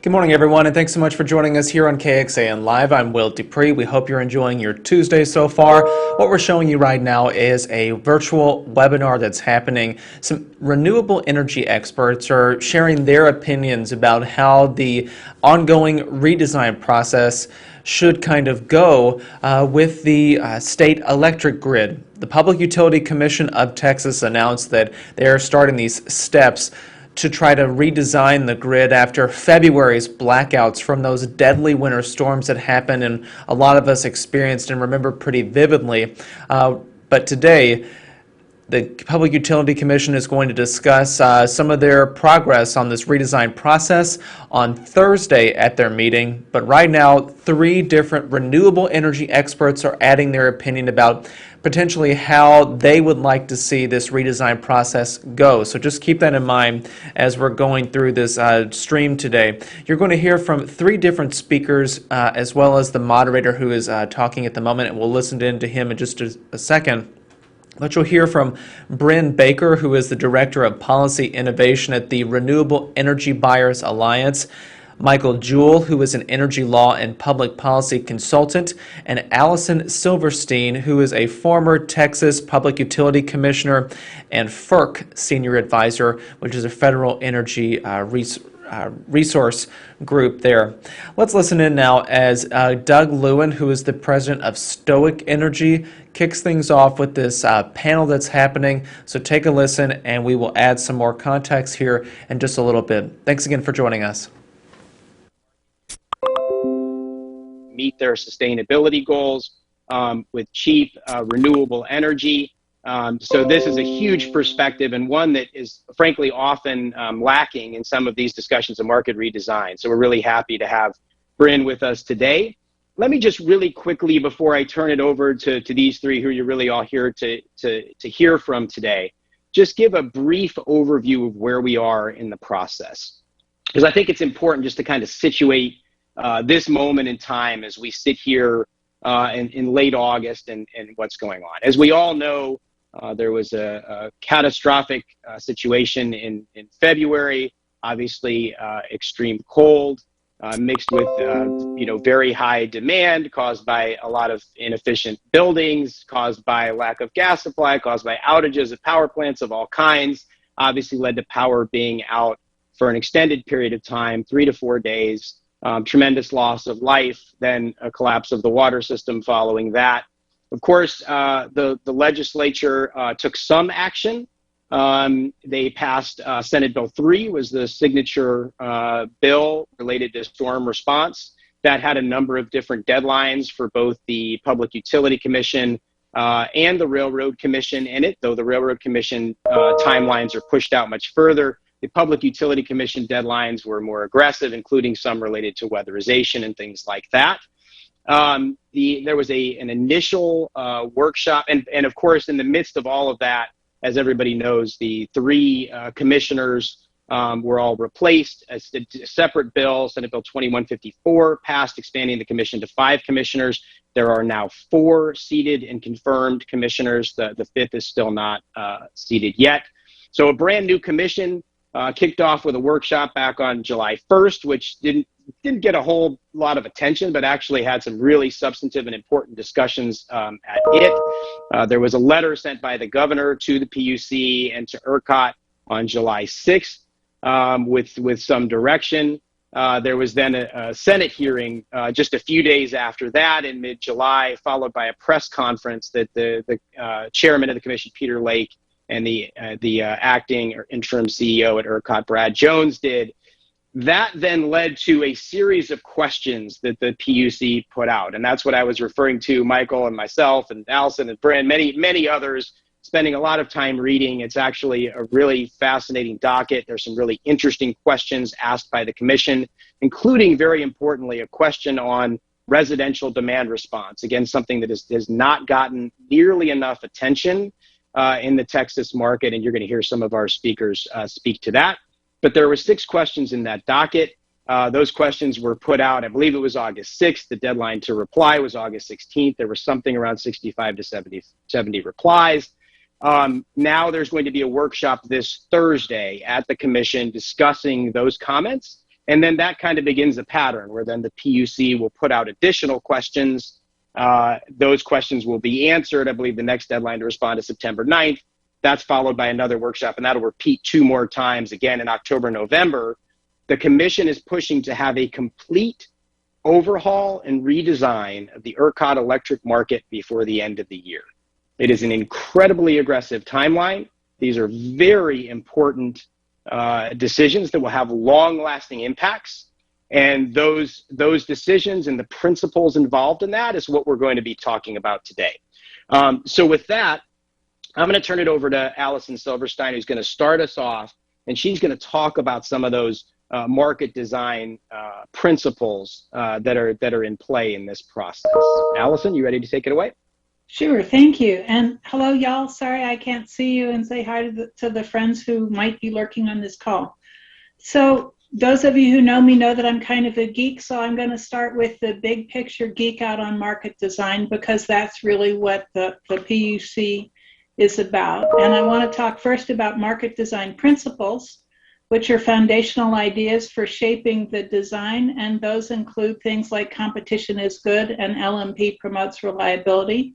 Good morning, everyone, and thanks so much for joining us here on KXAN Live. I'm Will Dupree. We hope you're enjoying your Tuesday so far. What we're showing you right now is a virtual webinar that's happening. Some renewable energy experts are sharing their opinions about how the ongoing redesign process should kind of go with the state electric grid. The Public Utility Commission of Texas announced that they're starting these steps to try to redesign the grid after February's blackouts from those deadly winter storms that happened and a lot of us experienced and remember pretty vividly. But today, the Public Utility Commission is going to discuss some of their progress on this redesign process on Thursday at their meeting. But right now, 3 different renewable energy experts are adding their opinion about potentially how they would like to see this redesign process go. So just keep that in mind as we're going through this stream today. You're going to hear from 3 different speakers as well as the moderator who is talking at the moment, and we'll listen in to him in just a second. But you'll hear from Bryn Baker, who is the Director of Policy Innovation at the Renewable Energy Buyers Alliance, Michael Jewell, who is an energy law and public policy consultant, and Allison Silverstein, who is a former Texas Public Utility Commissioner and FERC Senior Advisor, which is a federal energy resource group there. Let's listen in now as Doug Lewin, who is the president of Stoic Energy, kicks things off with this panel that's happening. So take a listen and we will add some more context here in just a little bit. Thanks again for joining us. Meet their sustainability goals with cheap renewable energy. So this is a huge perspective and one that is frankly often lacking in some of these discussions of market redesign. So we're really happy to have Bryn with us today. Let me just really quickly, before I turn it over to these 3 who you're really all here to hear from today, just give a brief overview of where we are in the process. Because I think it's important just to kind of situate this moment in time as we sit here in late August and what's going on. As we all know, there was a catastrophic situation in February, obviously extreme cold mixed with very high demand caused by a lot of inefficient buildings, caused by lack of gas supply, caused by outages at power plants of all kinds, obviously led to power being out for an extended period of time, 3 to 4 days, tremendous loss of life, then a collapse of the water system following that. Of course, the legislature took some action. They passed Senate Bill 3, was the signature bill related to storm response. That had a number of different deadlines for both the Public Utility Commission and the Railroad Commission in it, though the Railroad Commission timelines are pushed out much further. The Public Utility Commission deadlines were more aggressive, including some related to weatherization and things like that. There was an initial workshop, and of course, in the midst of all of that, as everybody knows, the 3 commissioners were all replaced. A separate bill, Senate Bill 2154, passed, expanding the commission to 5 commissioners. There are now 4 seated and confirmed commissioners. The 5th is still not seated yet. So a brand new commission kicked off with a workshop back on July 1st, which didn't get a whole lot of attention, but actually had some really substantive and important discussions at it. There was a letter sent by the governor to the PUC and to ERCOT on July 6th with some direction. There was then a Senate hearing just a few days after that in mid-July, followed by a press conference that the chairman of the commission, Peter Lake, and the acting or interim CEO at ERCOT, Brad Jones, did. That then led to a series of questions that the PUC put out. And that's what I was referring to, Michael and myself and Allison and Bryn, many others, spending a lot of time reading. It's actually a really fascinating docket. There's some really interesting questions asked by the commission, including, very importantly, a question on residential demand response. Again, something that has not gotten nearly enough attention in the Texas market, and you're going to hear some of our speakers speak to that. But there were 6 questions in that docket. Those questions were put out, I believe it was August 6th. The deadline to reply was August 16th. There was something around 65 to 70 replies. Now there's going to be a workshop this Thursday at the commission discussing those comments And then that kind of begins a pattern where then the PUC will put out additional questions. Those questions will be answered. I believe the next deadline to respond is September 9th. That's followed by another workshop, and that'll repeat 2 more times again in October, November. The commission is pushing to have a complete overhaul and redesign of the ERCOT electric market before the end of the year. It is an incredibly aggressive timeline. These are very important decisions that will have long-lasting impacts. And those decisions and the principles involved in that is what we're going to be talking about today. So with that, I'm going to turn it over to Allison Silverstein, who's going to start us off, and she's going to talk about some of those market design principles that are in play in this process. Allison, you ready to take it away? Sure, thank you. And hello, y'all. Sorry I can't see you, and say hi to the friends who might be lurking on this call. So those of you who know me know that I'm kind of a geek, so I'm going to start with the big picture geek out on market design, because that's really what the PUC is about. And I want to talk first about market design principles, which are foundational ideas for shaping the design, and those include things like competition is good and LMP promotes reliability.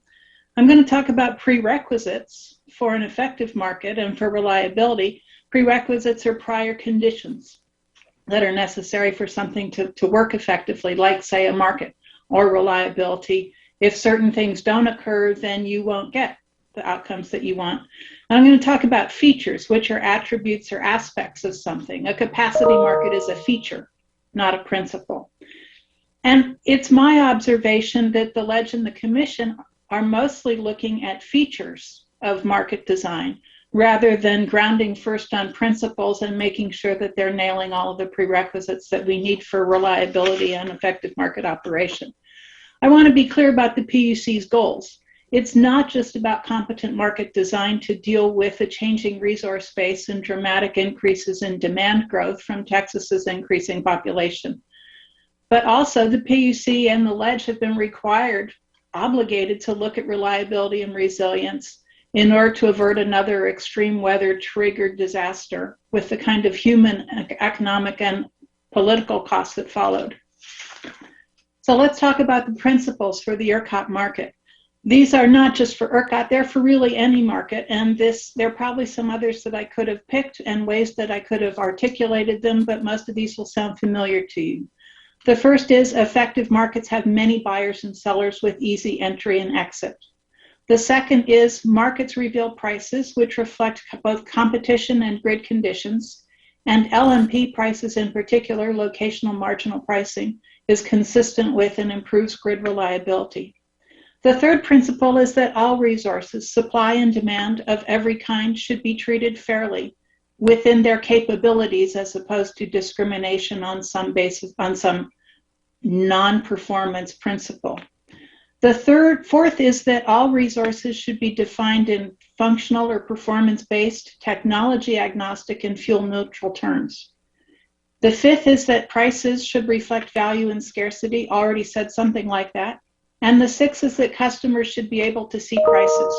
I'm going to talk about prerequisites for an effective market and for reliability. Prerequisites are prior conditions that are necessary for something to work effectively, like, say, a market or reliability. If certain things don't occur, then you won't get the outcomes that you want. And I'm going to talk about features, which are attributes or aspects of something. A capacity market is a feature, not a principle. And it's my observation that the Ledge and the Commission are mostly looking at features of market design rather than grounding first on principles and making sure that they're nailing all of the prerequisites that we need for reliability and effective market operation. I want to be clear about the PUC's goals. It's not just about competent market design to deal with a changing resource base and dramatic increases in demand growth from Texas's increasing population. But also the PUC and the Ledge have been obligated to look at reliability and resilience in order to avert another extreme weather triggered disaster with the kind of human, economic, and political costs that followed. So let's talk about the principles for the ERCOT market. These are not just for ERCOT, they're for really any market, and there are probably some others that I could have picked and ways that I could have articulated them, but most of these will sound familiar to you. The first is effective markets have many buyers and sellers with easy entry and exit. The second is markets reveal prices which reflect both competition and grid conditions, and LMP prices in particular, locational marginal pricing, is consistent with and improves grid reliability. The third principle is that all resources, supply and demand of every kind, should be treated fairly within their capabilities as opposed to discrimination on some basis, on some non-performance principle. The fourth is that all resources should be defined in functional or performance-based, technology agnostic, and fuel neutral terms. The fifth is that prices should reflect value and scarcity, already said something like that. And the sixth is that customers should be able to see prices.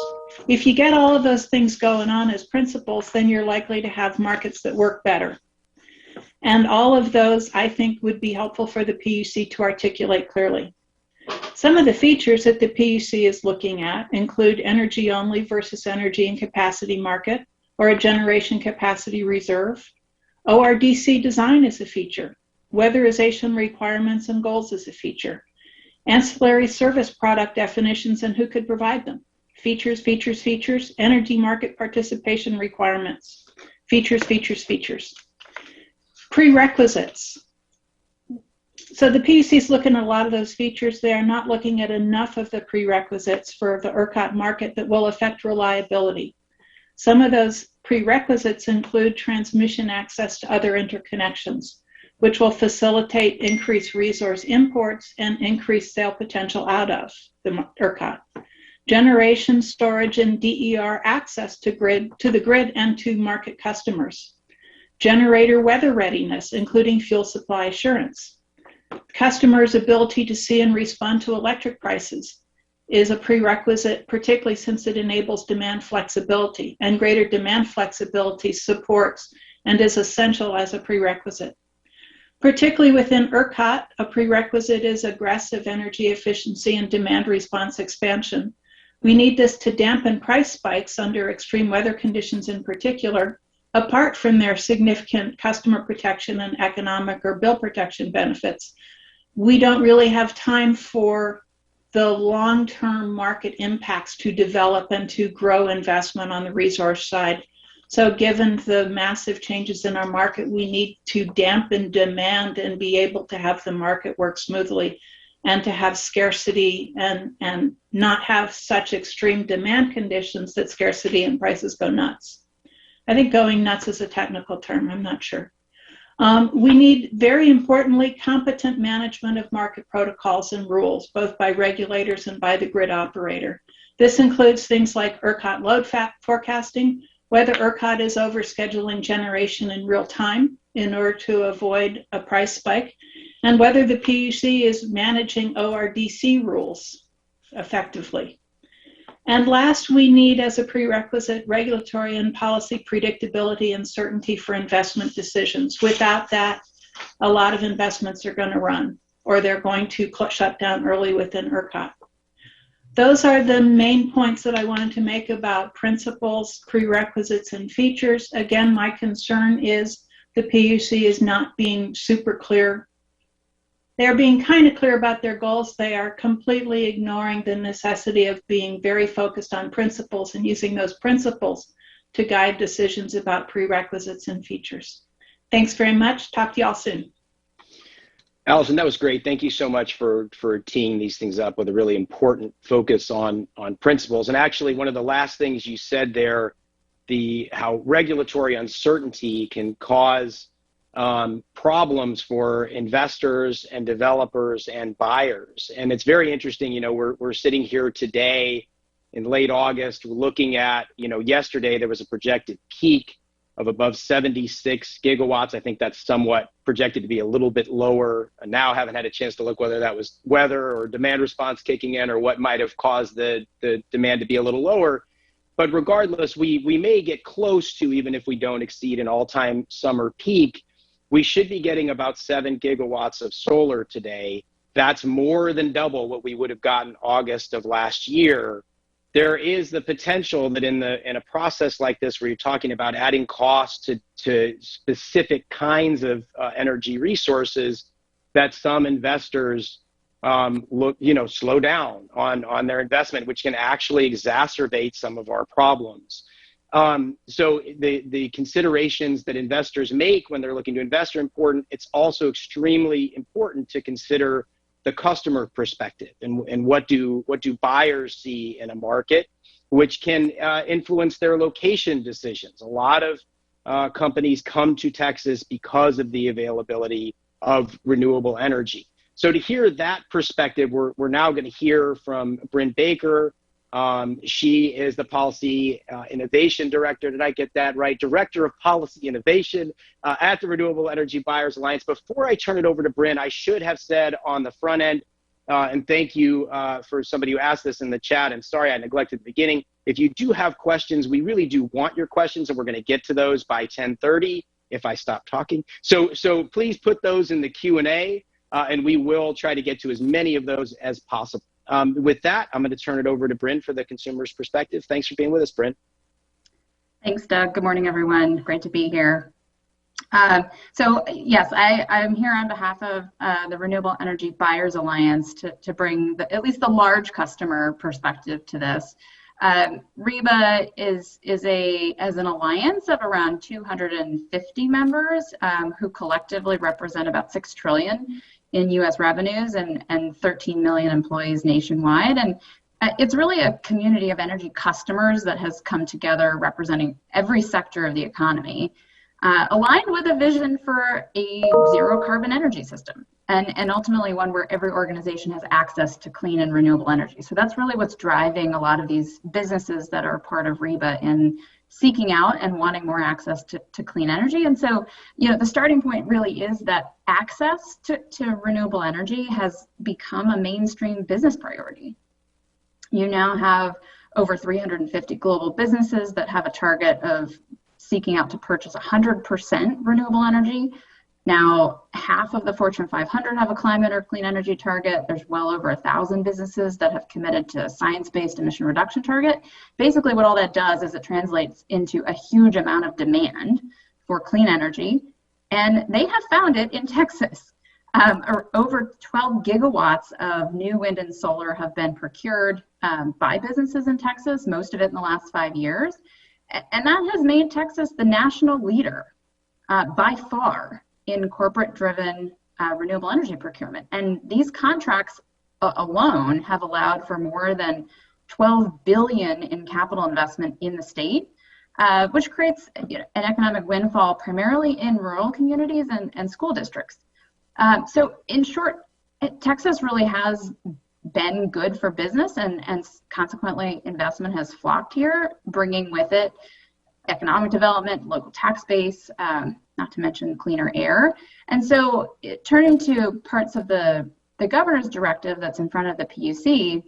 If you get all of those things going on as principles, then you're likely to have markets that work better. And all of those, I think, would be helpful for the PUC to articulate clearly. Some of the features that the PUC is looking at include energy only versus energy and capacity market, or a generation capacity reserve. ORDC design is a feature. Weatherization requirements and goals is a feature. Ancillary service product definitions and who could provide them. Features, features, features. Energy market participation requirements. Features, features, features. Prerequisites. So the PUC is looking at a lot of those features. They are not looking at enough of the prerequisites for the ERCOT market that will affect reliability. Some of those prerequisites include transmission access to other interconnections, which will facilitate increased resource imports and increased sale potential out of the ERCOT. Generation, storage, and DER access to the grid and to market customers. Generator weather readiness, including fuel supply assurance. Customers' ability to see and respond to electric prices is a prerequisite, particularly since it enables demand flexibility, and greater demand flexibility supports and is essential as a prerequisite. Particularly within ERCOT, a prerequisite is aggressive energy efficiency and demand response expansion. We need this to dampen price spikes under extreme weather conditions in particular, apart from their significant customer protection and economic or bill protection benefits. We don't really have time for the long-term market impacts to develop and to grow investment on the resource side. So given the massive changes in our market, we need to dampen demand and be able to have the market work smoothly and to have scarcity and not have such extreme demand conditions that scarcity and prices go nuts. I think going nuts is a technical term, I'm not sure. We need, very importantly, competent management of market protocols and rules, both by regulators and by the grid operator. This includes things like ERCOT load forecasting, whether ERCOT is overscheduling generation in real time in order to avoid a price spike, and whether the PUC is managing ORDC rules effectively. And last, we need, as a prerequisite, regulatory and policy predictability and certainty for investment decisions. Without that, a lot of investments are going to run, or they're going to shut down early within ERCOT. Those are the main points that I wanted to make about principles, prerequisites, and features. Again, my concern is the PUC is not being super clear. They're being kind of clear about their goals. They are completely ignoring the necessity of being very focused on principles and using those principles to guide decisions about prerequisites and features. Thanks very much. Talk to y'all soon. Allison, that was great. Thank you so much for teeing these things up with a really important focus on principles. And actually, one of the last things you said there, how regulatory uncertainty can cause problems for investors and developers and buyers. And it's very interesting, we're sitting here today in late August, looking at, yesterday there was a projected peak of above 76 gigawatts. I think that's somewhat projected to be a little bit lower. And now I haven't had a chance to look whether that was weather or demand response kicking in or what might have caused the demand to be a little lower. But regardless, we may get close to, even if we don't exceed an all-time summer peak, we should be getting about 7 gigawatts of solar today. That's more than double what we would have gotten August of last year. There is the potential that in a process like this, where you're talking about adding costs to specific kinds of energy resources, that some investors slow down on their investment, which can actually exacerbate some of our problems. So the considerations that investors make when they're looking to invest are important. It's also extremely important to consider the customer perspective and what do buyers see in a market, which can influence their location decisions. A lot of companies come to Texas because of the availability of renewable energy. So to hear that perspective, we're now going to hear from Bryn Baker. She is the Policy Innovation Director. Did I get that right? Director of Policy Innovation at the Renewable Energy Buyers Alliance. Before I turn it over to Bryn, I should have said on the front end, and thank you for somebody who asked this in the chat, and sorry I neglected the beginning. If you do have questions, we really do want your questions, and we're going to get to those by 10:30 if I stop talking. So please put those in the Q&A, and we will try to get to as many of those as possible. With that, I'm going to turn it over to Bryn for the consumer's perspective. Thanks for being with us, Bryn. Thanks, Doug. Good morning, everyone. Great to be here. So yes, I'm here on behalf of the Renewable Energy Buyers Alliance to bring at least the large customer perspective to this. REBA is an alliance of around 250 members who collectively represent about $6 trillion in U.S. revenues and 13 million employees nationwide. And it's really a community of energy customers that has come together representing every sector of the economy, aligned with a vision for a zero carbon energy system and ultimately one where every organization has access to clean and renewable energy. So that's really what's driving a lot of these businesses that are part of REBA in seeking out and wanting more access to clean energy. And so, the starting point really is that access to renewable energy has become a mainstream business priority. You now have over 350 global businesses that have a target of seeking out to purchase 100% renewable energy Now, half of the Fortune 500 have a climate or clean energy target. There's well over 1,000 businesses that have committed to a science-based emission reduction target. Basically, what all that does is it translates into a huge amount of demand for clean energy, and they have found it in Texas. Over 12 gigawatts of new wind and solar have been procured by businesses in Texas, most of it in the last 5 years. And that has made Texas the national leader by far in corporate-driven renewable energy procurement. And these contracts alone have allowed for more than $12 billion in capital investment in the state, which creates an economic windfall primarily in rural communities and school districts. So in short, Texas really has been good for business, and consequently investment has flocked here, bringing with it economic development, local tax base, not to mention cleaner air. And so turning to parts of the governor's directive that's in front of the PUC,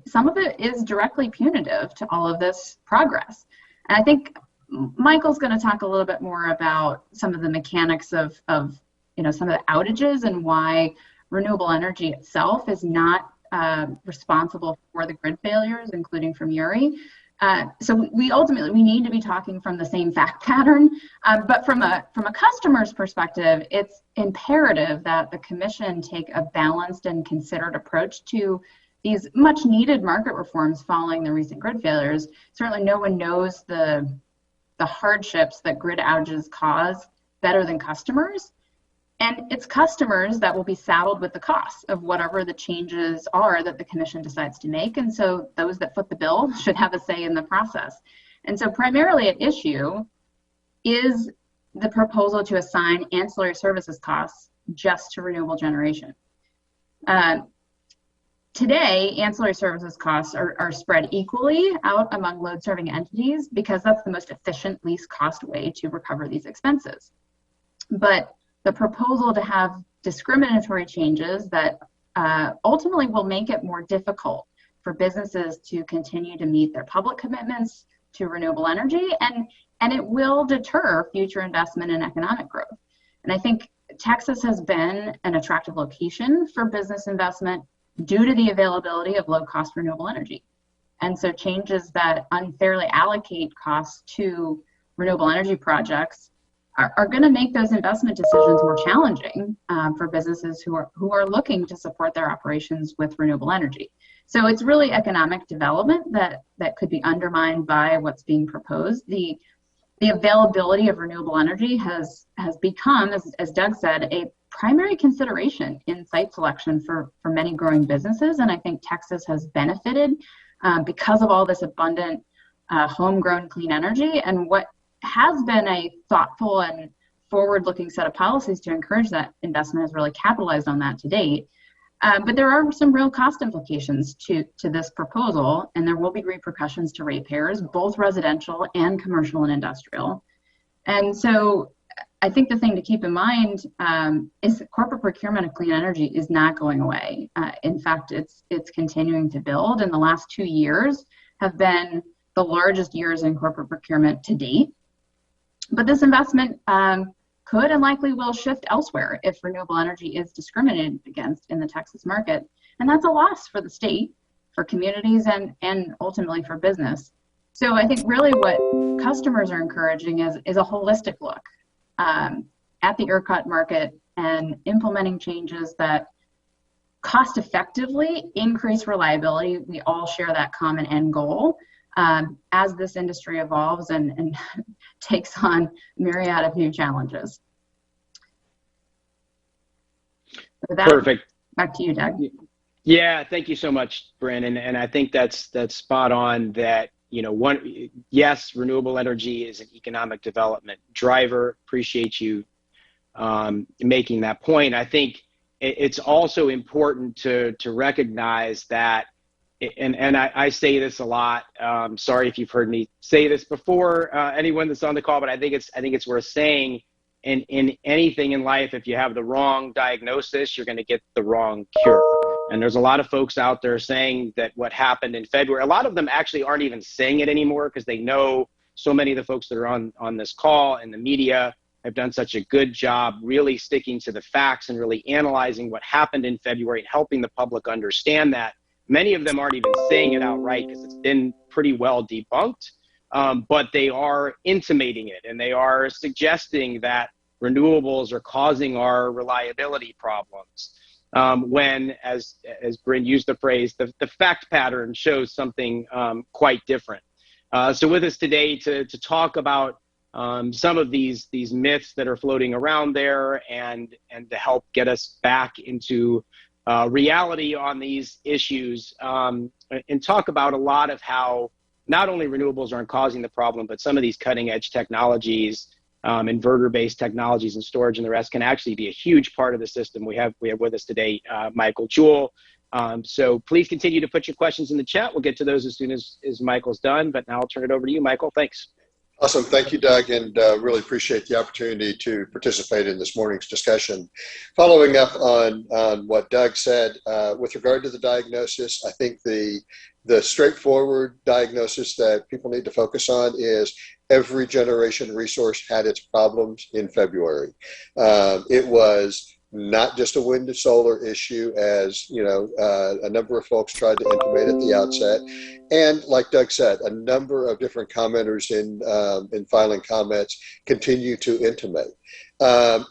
some of it is directly punitive to all of this progress. And I think Michael's going to talk a little bit more about some of the mechanics of some of the outages and why renewable energy itself is not responsible for the grid failures, including from Uri. So we ultimately need to be talking from the same fact pattern, but from a customer's perspective, it's imperative that the commission take a balanced and considered approach to these much needed market reforms following the recent grid failures. Certainly no one knows the hardships that grid outages cause better than customers. And it's customers that will be saddled with the costs of whatever the changes are that the commission decides to make. And so those that foot the bill should have a say in the process. And so primarily at issue is the proposal to assign ancillary services costs just to renewable generation. Today, ancillary services costs are spread equally out among load serving entities because that's the most efficient, least cost way to recover these expenses. But the proposal to have discriminatory changes that ultimately will make it more difficult for businesses to continue to meet their public commitments to renewable energy, and it will deter future investment and economic growth. And I think Texas has been an attractive location for business investment due to the availability of low-cost renewable energy. And so changes that unfairly allocate costs to renewable energy projects are going to make those investment decisions more challenging for businesses who are looking to support their operations with renewable energy. So it's really economic development that could be undermined by what's being proposed. The availability of renewable energy has become, as Doug said, a primary consideration in site selection for many growing businesses. And I think Texas has benefited because of all this abundant homegrown clean energy, and what has been a thoughtful and forward-looking set of policies to encourage that investment has really capitalized on that to date. But there are some real cost implications to this proposal, and there will be repercussions to ratepayers, both residential and commercial and industrial. And so I think the thing to keep in mind is that corporate procurement of clean energy is not going away. In fact, it's continuing to build, and the last 2 years have been the largest years in corporate procurement to date. But this investment could and likely will shift elsewhere if renewable energy is discriminated against in the Texas market. And that's a loss for the state, for communities, and ultimately for business. So I think really what customers are encouraging is a holistic look at the ERCOT market and implementing changes that cost effectively increase reliability. We all share that common end goal. As this industry evolves and takes on myriad of new challenges. With that, Perfect. Back to you, Doug. Yeah, thank you so much, Brandon. And I think that's spot on. That yes, renewable energy is an economic development driver. Appreciate you making that point. I think it's also important to recognize that. And I say this a lot. Sorry if you've heard me say this before, anyone that's on the call, but I think it's worth saying. In anything in life, if you have the wrong diagnosis, you're going to get the wrong cure. And there's a lot of folks out there saying that what happened in February. A lot of them actually aren't even saying it anymore because they know so many of the folks that are on this call and the media have done such a good job really sticking to the facts and really analyzing what happened in February and helping the public understand that. Many of them aren't even saying it outright because it's been pretty well debunked, but they are intimating it, and they are suggesting that renewables are causing our reliability problems. When, as Bryn used the phrase, the fact pattern shows something quite different. So with us today to talk about some of these myths that are floating around there, and to help get us back into reality on these issues, and talk about a lot of how not only renewables aren't causing the problem, but some of these cutting edge technologies, inverter-based technologies and storage and the rest, can actually be a huge part of the system. We have with us today Michael Jewell. So please continue to put your questions in the chat. We'll get to those as soon as Michael's done, but now I'll turn it over to you, Michael. Thanks. Awesome. Thank you, Doug, and really appreciate the opportunity to participate in this morning's discussion. Following up on what Doug said, with regard to the diagnosis, I think the straightforward diagnosis that people need to focus on is every generation resource had its problems in February. It was not just a wind and solar issue, as you know, a number of folks tried to intimate at the outset. And like Doug said, a number of different commenters in filing comments continue to intimate.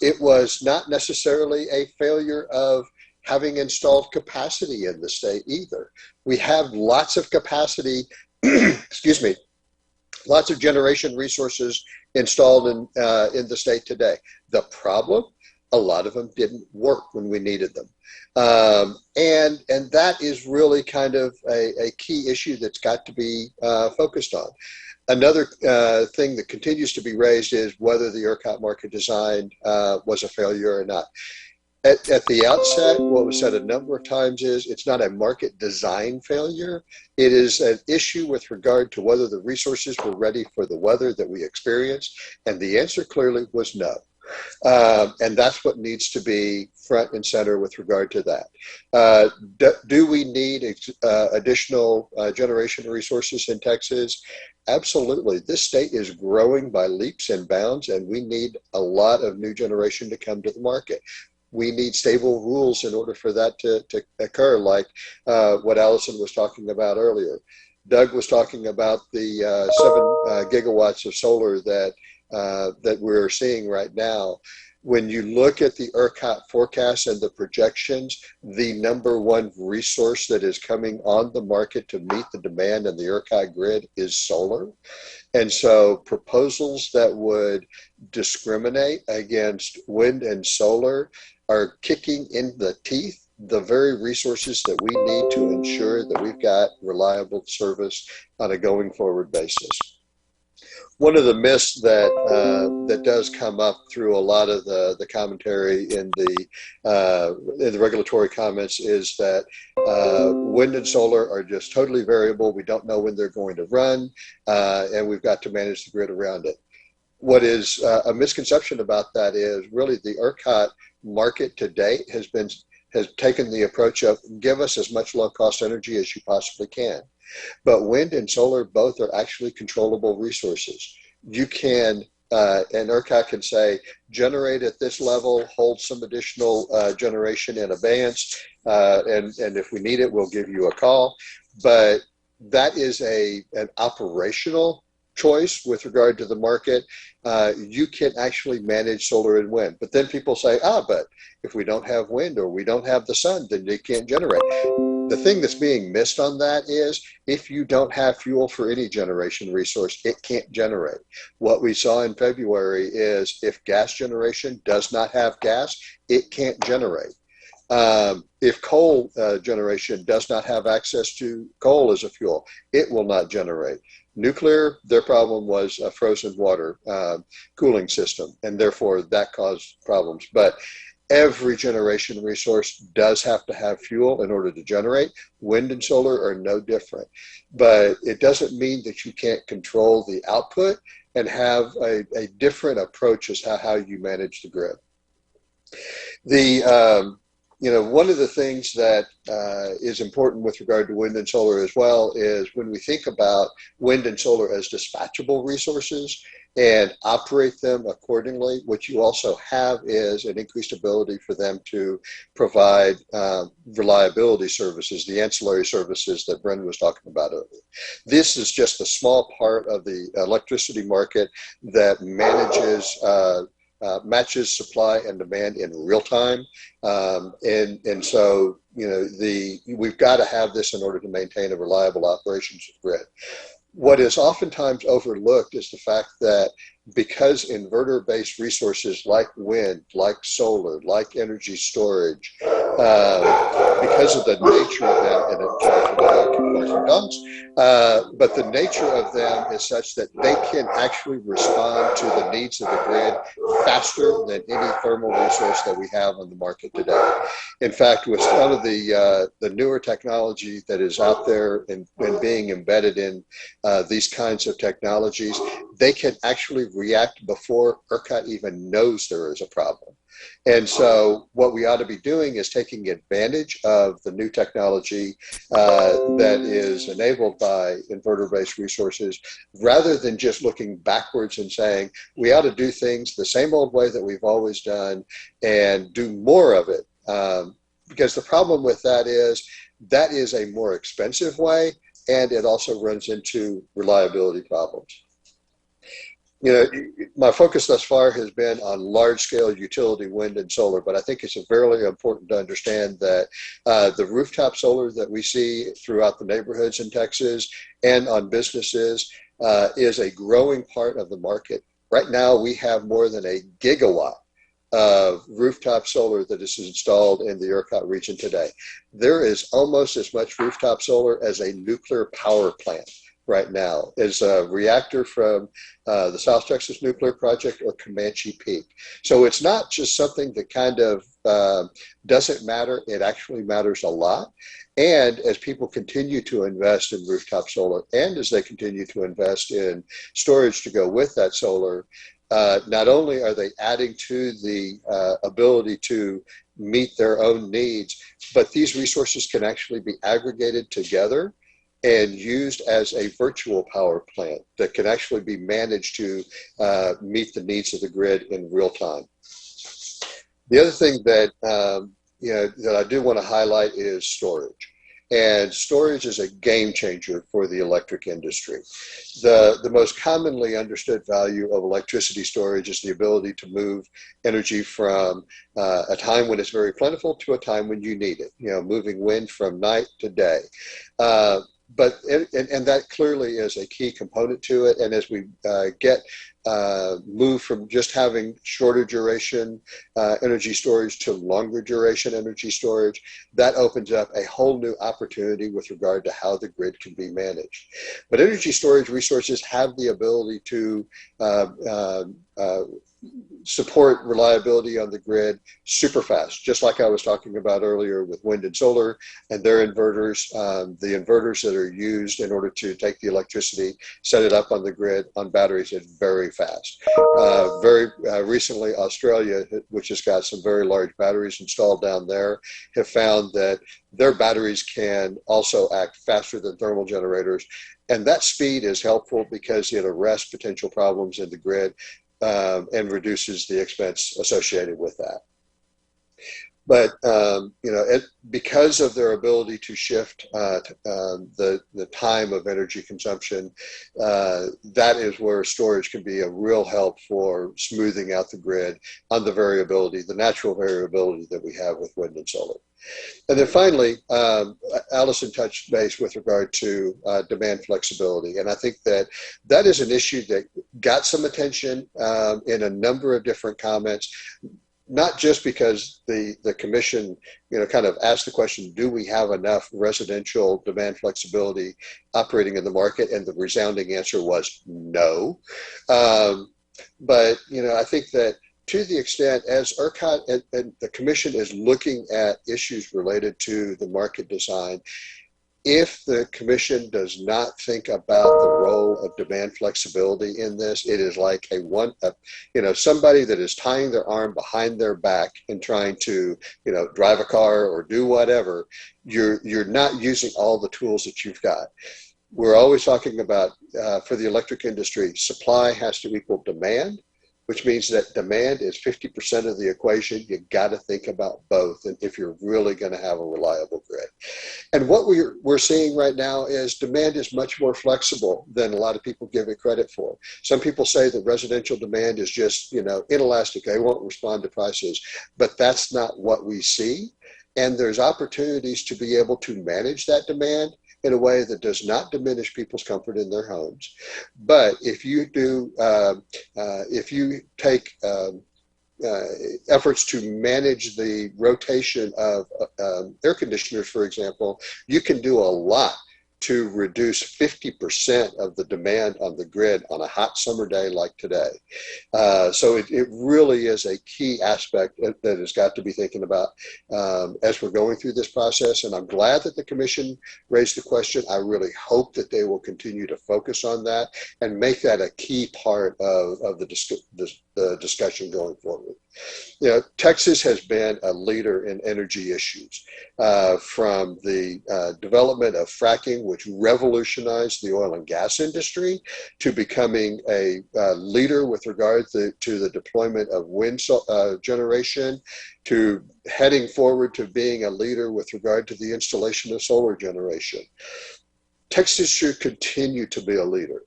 It was not necessarily a failure of having installed capacity in the state either. We have lots of capacity, excuse me, lots of generation resources installed in the state today. The problem, a lot of them didn't work when we needed them. And that is really kind of a key issue that's got to be focused on. Another thing that continues to be raised is whether the ERCOT market design was a failure or not. At the outset, what was said a number of times is it's not a market design failure. It is an issue with regard to whether the resources were ready for the weather that we experienced. And the answer clearly was no. And that's what needs to be front and center with regard to that. Do we need additional generation resources in Texas? Absolutely. This state is growing by leaps and bounds, and we need a lot of new generation to come to the market. We need stable rules in order for that to occur, like what Allison was talking about earlier. Doug was talking about the 7 gigawatts of solar that we're seeing right now. When you look at the ERCOT forecast and the projections, the number one resource that is coming on the market to meet the demand in the ERCOT grid is solar. And so proposals that would discriminate against wind and solar are kicking in the teeth the very resources that we need to ensure that we've got reliable service on a going forward basis. One of the myths that does come up through a lot of the commentary in the regulatory comments is that wind and solar are just totally variable. We don't know when they're going to run, and we've got to manage the grid around it. What is a misconception about that is really the ERCOT market to date has taken the approach of give us as much low-cost energy as you possibly can. But wind and solar both are actually controllable resources. You can, and ERCOT can say, generate at this level, hold some additional generation in abeyance, and if we need it, we'll give you a call. But that is an operational choice with regard to the market. You can actually manage solar and wind. But then people say, but if we don't have wind or we don't have the sun, then they can't generate. The thing that's being missed on that is if you don't have fuel for any generation resource, it can't generate. What we saw in February is if gas generation does not have gas, it can't generate. If coal generation does not have access to coal as a fuel, it will not generate. Nuclear, their problem was a frozen water cooling system, and therefore that caused problems. But every generation resource does have to have fuel in order to generate. Wind and solar are no different. But it doesn't mean that you can't control the output and have a different approach as to how you manage the grid. one of the things that is important with regard to wind and solar as well is when we think about wind and solar as dispatchable resources and operate them accordingly, what you also have is an increased ability for them to provide reliability services, the ancillary services that Brendan was talking about earlier. This is just a small part of the electricity market that matches supply and demand in real time. And so, we've got to have this in order to maintain a reliable operations of grid. What is oftentimes overlooked is the fact that because inverter-based resources like wind, like solar, like energy storage, because of the nature of them, and but the nature of them is such that they can actually respond to the needs of the grid faster than any thermal resource that we have on the market today. In fact, with some of the newer technology that is out there and being embedded in these kinds of technologies, they can actually react before ERCOT even knows there is a problem. And so what we ought to be doing is taking advantage of the new technology that is enabled by inverter-based resources, rather than just looking backwards and saying, we ought to do things the same old way that we've always done and do more of it. Because the problem with that is a more expensive way, and it also runs into reliability problems. My focus thus far has been on large-scale utility wind and solar, but I think it's very important to understand that the rooftop solar that we see throughout the neighborhoods in Texas and on businesses is a growing part of the market. Right now, we have more than 1 gigawatt of rooftop solar that is installed in the ERCOT region today. There is almost as much rooftop solar as a nuclear power plant right now, is a reactor from the South Texas Nuclear Project or Comanche Peak. So it's not just something that kind of doesn't matter, it actually matters a lot. And as people continue to invest in rooftop solar, and as they continue to invest in storage to go with that solar, not only are they adding to the ability to meet their own needs, but these resources can actually be aggregated together and used as a virtual power plant that can actually be managed to meet the needs of the grid in real time. The other thing that that I do want to highlight is storage. And storage is a game changer for the electric industry. The most commonly understood value of electricity storage is the ability to move energy from a time when it's very plentiful to a time when you need it, moving wind from night to day. But that clearly is a key component to it. And as we move from just having shorter duration energy storage to longer duration energy storage, that opens up a whole new opportunity with regard to how the grid can be managed. But energy storage resources have the ability to support reliability on the grid super fast, just like I was talking about earlier with wind and solar and their inverters, the inverters that are used in order to take the electricity, set it up on the grid on batteries is very fast. Very recently, Australia, which has got some very large batteries installed down there, have found that their batteries can also act faster than thermal generators. And that speed is helpful because it arrests potential problems in the grid and reduces the expense associated with that. But because of their ability to shift the time of energy consumption, that is where storage can be a real help for smoothing out the grid on the variability, the natural variability that we have with wind and solar. And then finally, Allison touched base with regard to demand flexibility. And I think that is an issue that got some attention in a number of different comments, not just because the commission, kind of asked the question, do we have enough residential demand flexibility operating in the market? And the resounding answer was no. But, I think that to the extent as ERCOT and the commission is looking at issues related to the market design, if the commission does not think about the role of demand flexibility in this, it is like somebody that is tying their arm behind their back and trying to, drive a car or do whatever. You're not using all the tools that you've got. We're always talking about, for the electric industry, supply has to equal demand, which means that demand is 50% of the equation. You got to think about both, and if you're really going to have a reliable grid. And what we're seeing right now is demand is much more flexible than a lot of people give it credit for. Some people say that residential demand is just, inelastic. They won't respond to prices, but that's not what we see. And there's opportunities to be able to manage that demand in a way that does not diminish people's comfort in their homes. But if you do, if you take efforts to manage the rotation of air conditioners, for example, you can do a lot to reduce 50% of the demand on the grid on a hot summer day like today. So it really is a key aspect that has got to be thinking about as we're going through this process. And I'm glad that the commission raised the question. I really hope that they will continue to focus on that and make that a key part of the discussion going forward. Texas has been a leader in energy issues, from the development of fracking, which revolutionized the oil and gas industry, to becoming a leader with regard to the deployment of wind generation, to heading forward to being a leader with regard to the installation of solar generation. Texas should continue to be a leader.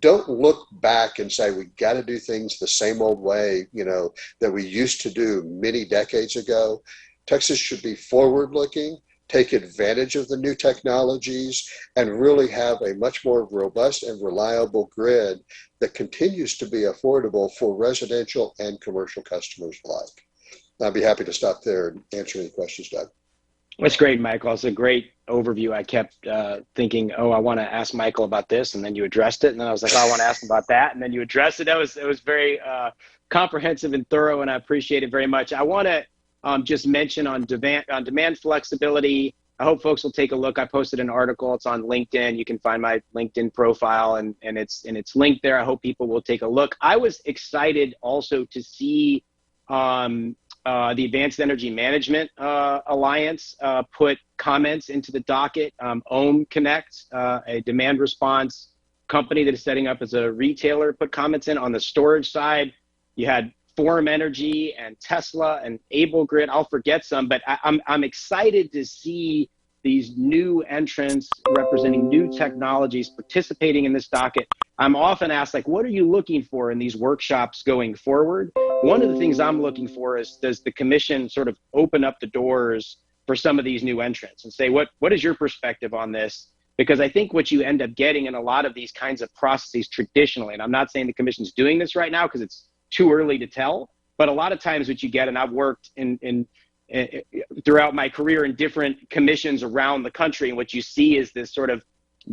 Don't look back and say we got to do things the same old way, that we used to do many decades ago. Texas should be forward-looking, take advantage of the new technologies, and really have a much more robust and reliable grid that continues to be affordable for residential and commercial customers alike. I'd be happy to stop there and answer any questions, Doug. That's great, Michael. It's a great overview. I kept thinking, I want to ask Michael about this, and then you addressed it. And then I was like, I want to ask him about that, and then you addressed it. It was very comprehensive and thorough, and I appreciate it very much. I want to just mention on demand flexibility. I hope folks will take a look. I posted an article. It's on LinkedIn. You can find my LinkedIn profile, and it's linked there. I hope people will take a look. I was excited also to see the Advanced Energy Management Alliance put comments into the docket. Ohm Connect, a demand response company that is setting up as a retailer, put comments in. On the storage side, you had Forum Energy and Tesla and Able Grid. I'll forget some, but I'm excited to see these new entrants representing new technologies participating in this docket. I'm often asked, what are you looking for in these workshops going forward? One of the things I'm looking for is, does the commission sort of open up the doors for some of these new entrants and say, what is your perspective on this? Because I think what you end up getting in a lot of these kinds of processes traditionally, and I'm not saying the commission's doing this right now because it's too early to tell, but a lot of times what you get, and I've worked throughout my career in different commissions around the country, and what you see is this sort of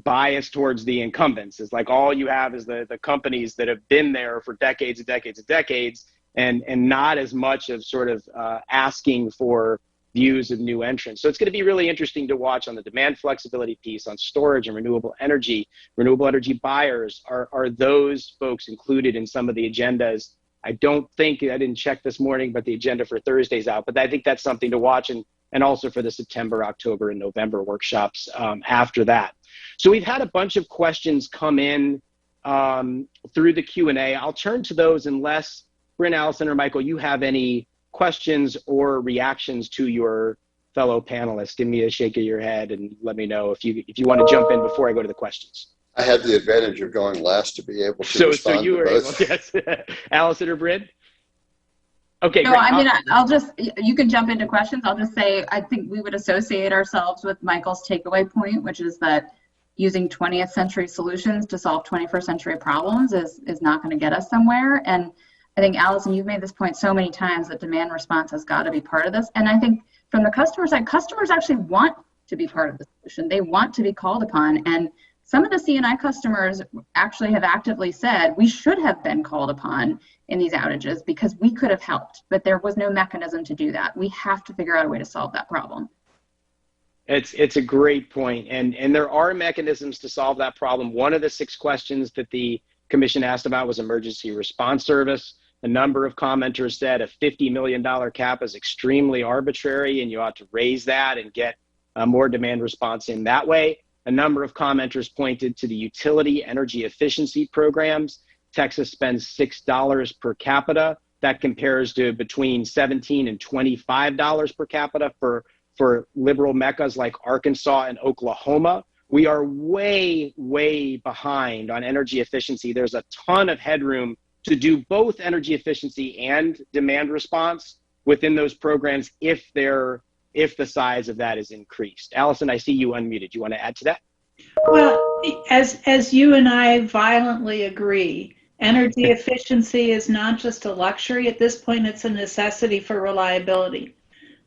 bias towards the incumbents. It's like all you have is the companies that have been there for decades and decades and decades, and not as much of sort of asking for views of new entrants. So it's going to be really interesting to watch on the demand flexibility piece, on storage and renewable energy buyers. Are those folks included in some of the agendas? I didn't check this morning, but the agenda for Thursday's out. But I think that's something to watch, and also for the September, October, and November workshops after that. So we've had a bunch of questions come in through the Q&A. I'll turn to those unless Bryn, Allison, or Michael, you have any questions or reactions to your fellow panelists. Give me a shake of your head and let me know if you want to jump in before I go to the questions. I had the advantage of going last to be able to respond so you were to both. Able, yes. Allison or Bryn? Okay, no, great. I mean, you can jump into questions. I'll just say, I think we would associate ourselves with Michael's takeaway point, which is that using 20th century solutions to solve 21st century problems is not going to get us somewhere. And I think, Allison, you've made this point so many times that demand response has got to be part of this. And I think from the customer side, customers actually want to be part of the solution. They want to be called upon. And some of the C&I customers actually have actively said we should have been called upon in these outages because we could have helped, but there was no mechanism to do that. We have to figure out a way to solve that problem. It's a great point, and there are mechanisms to solve that problem. One of the 6 questions that the commission asked about was emergency response service. A number of commenters said a $50 million cap is extremely arbitrary, and you ought to raise that and get more demand response in that way. A number of commenters pointed to the utility energy efficiency programs. Texas spends $6 per capita. That compares to between $17 and $25 per capita for liberal meccas like Arkansas and Oklahoma. We are way, way behind on energy efficiency. There's a ton of headroom to do both energy efficiency and demand response within those programs if the size of that is increased. Allison, I see you unmuted. You want to add to that? Well, as you and I violently agree, energy efficiency is not just a luxury. At this point, it's a necessity for reliability,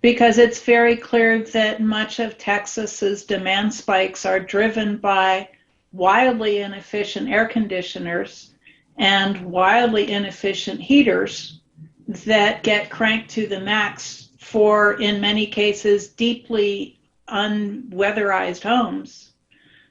because it's very clear that much of Texas's demand spikes are driven by wildly inefficient air conditioners and wildly inefficient heaters that get cranked to the max for, in many cases, deeply unweatherized homes,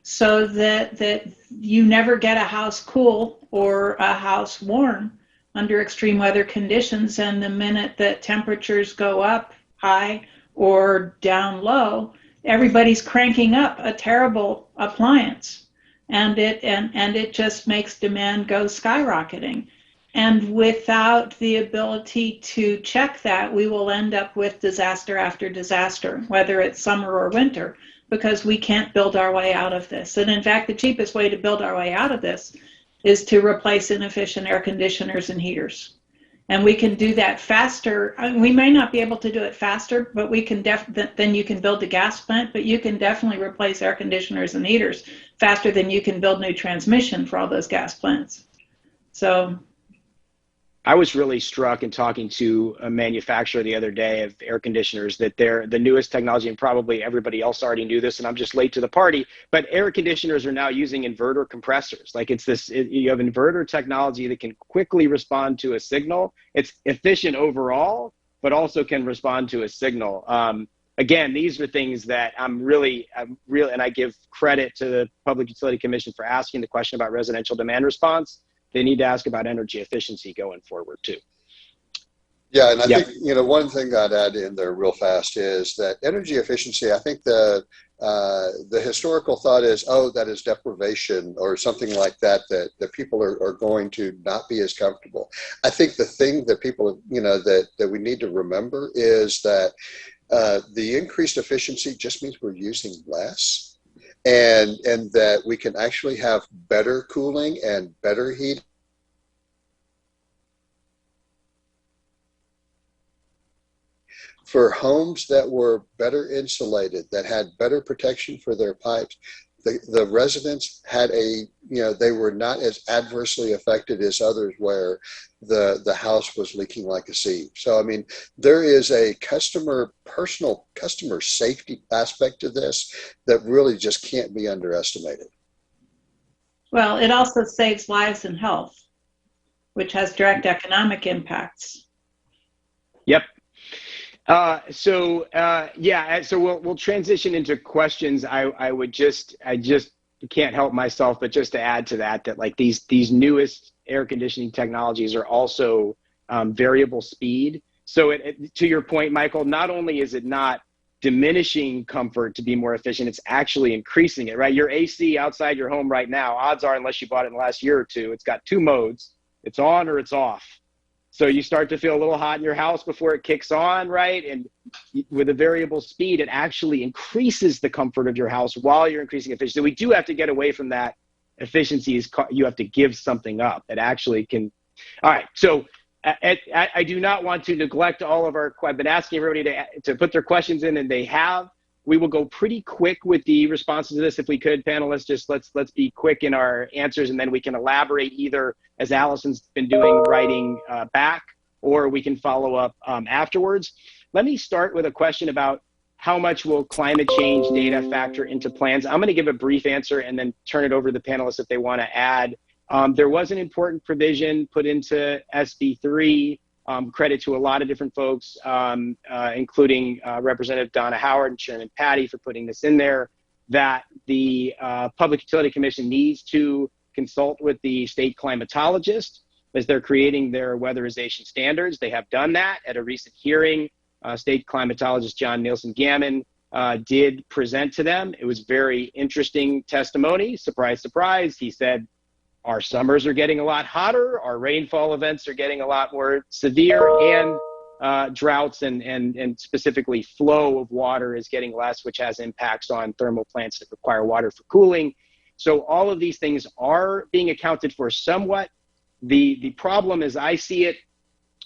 so that you never get a house cool or a house warm under extreme weather conditions. And the minute that temperatures go up high or down low, everybody's cranking up a terrible appliance, and it just makes demand go skyrocketing. And without the ability to check that, we will end up with disaster after disaster, whether it's summer or winter, because we can't build our way out of this. And in fact, the cheapest way to build our way out of this is to replace inefficient air conditioners and heaters. And we can do that faster. We may not be able to do it faster, but we can then you can build a gas plant, but you can definitely replace air conditioners and heaters faster than you can build new transmission for all those gas plants. So I was really struck in talking to a manufacturer the other day of air conditioners that they're the newest technology, and probably everybody else already knew this and I'm just late to the party, but air conditioners are now using inverter compressors. Like you have inverter technology that can quickly respond to a signal. It's efficient overall, but also can respond to a signal. Again, these are things that I'm really, and I give credit to the Public Utility Commission for asking the question about residential demand response. They need to ask about energy efficiency going forward too. Yeah, and I think, one thing I'd add in there real fast is that energy efficiency, I think the historical thought is, oh, that is deprivation or something like that, that people are going to not be as comfortable. I think the thing that people, that we need to remember is that the increased efficiency just means we're using less. And that we can actually have better cooling and better heat. For homes that were better insulated, that had better protection for their pipes, the residents had they were not as adversely affected as others where the house was leaking like a sieve. So, I mean, there is a personal customer safety aspect to this that really just can't be underestimated. Well, it also saves lives and health, which has direct economic impacts. Yep. So we'll transition into questions. I just can't help myself, but just to add to that like these newest air conditioning technologies are also variable speed. So to your point, Michael, not only is it not diminishing comfort to be more efficient, it's actually increasing it, right? Your AC outside your home right now, odds are, unless you bought it in the last year or two, it's got 2 modes. It's on or it's off. So you start to feel a little hot in your house before it kicks on, right? And with a variable speed, it actually increases the comfort of your house while you're increasing efficiency. We do have to get away from that. Efficiency is you have to give something up. It actually can. All right. So I do not want to neglect all of our. I've been asking everybody to put their questions in, and they have. We will go pretty quick with the responses to this. If we could, panelists, just let's be quick in our answers, and then we can elaborate either, as Allison's been doing, writing back, or we can follow up afterwards. Let me start with a question about how much will climate change data factor into plans. I'm going to give a brief answer and then turn it over to the panelists if they want to add. There was an important provision put into SB3 Credit to a lot of different folks, including Representative Donna Howard and Chairman Patty for putting this in there, that the Public Utility Commission needs to consult with the state climatologist as they're creating their weatherization standards. They have done that at a recent hearing. State climatologist John Nielsen Gammon did present to them. It was very interesting testimony. Surprise, surprise. He said, our summers are getting a lot hotter, our rainfall events are getting a lot more severe, and droughts and specifically flow of water is getting less, which has impacts on thermal plants that require water for cooling. So all of these things are being accounted for somewhat. The problem, as I see it,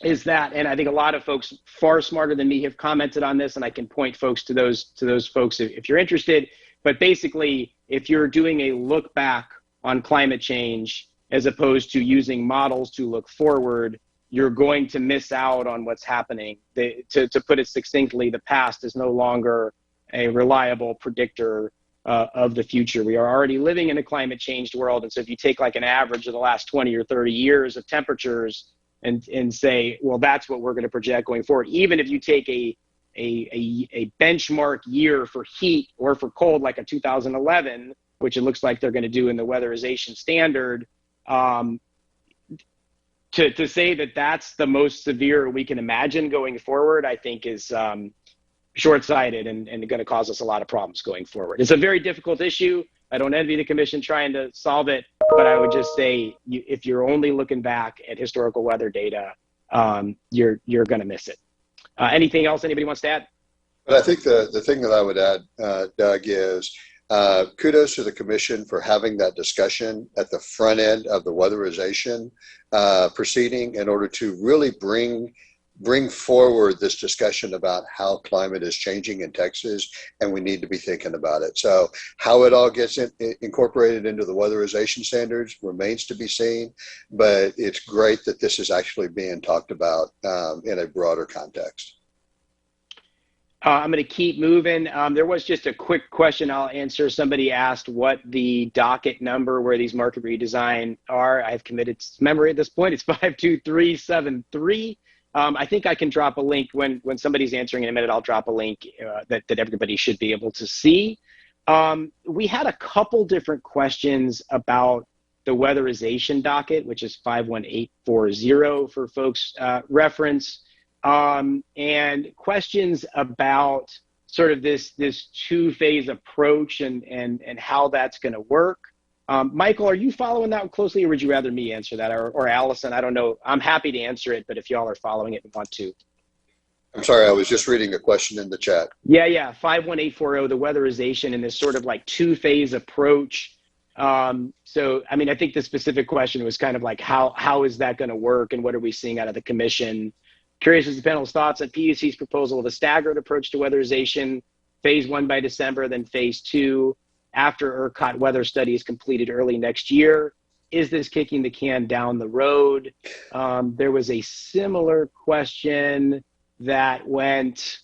is that, and I think a lot of folks far smarter than me have commented on this, and I can point folks to those folks if you're interested. But basically, if you're doing a look back on climate change as opposed to using models to look forward, you're going to miss out on what's happening. To put it succinctly, the past is no longer a reliable predictor of the future. We are already living in a climate changed world. And so if you take like an average of the last 20 or 30 years of temperatures and say, well, that's what we're going to project going forward, even if you take a benchmark year for heat or for cold, like a 2011, which it looks like they're going to do in the weatherization standard, to say that that's the most severe we can imagine going forward, I think is short-sighted and going to cause us a lot of problems going forward. It's a very difficult issue. I don't envy the commission trying to solve it, but I would just say if you're only looking back at historical weather data, you're going to miss it. Anything else anybody wants to add? But I think the thing that I would add, Doug, is kudos to the commission for having that discussion at the front end of the weatherization proceeding in order to really bring forward this discussion about how climate is changing in Texas, and we need to be thinking about it. So how it all gets incorporated into the weatherization standards remains to be seen, but it's great that this is actually being talked about in a broader context. I'm going to keep moving. There was just a quick question I'll answer. Somebody asked what the docket number where these market redesign are. I have committed to memory at this point. It's 52373. I think I can drop a link when somebody's answering in a minute. I'll drop a link that everybody should be able to see. We had a couple different questions about the weatherization docket, which is 51840 for folks' reference. And questions about sort of this two-phase approach and how that's going to work. Michael, are you following that closely, or would you rather me answer that, or Allison? I don't know. I'm happy to answer it, but if y'all are following it and want to. I'm sorry, I was just reading a question in the chat. Yeah, 51840, the weatherization and this sort of like two-phase approach. So, I mean, I think the specific question was kind of like, how is that going to work, and what are we seeing out of the commission? Curious as the panel's thoughts on PUC's proposal of a staggered approach to weatherization, phase 1 by December, then phase 2 after ERCOT weather study is completed early next year. Is this kicking the can down the road? There was a similar question that went,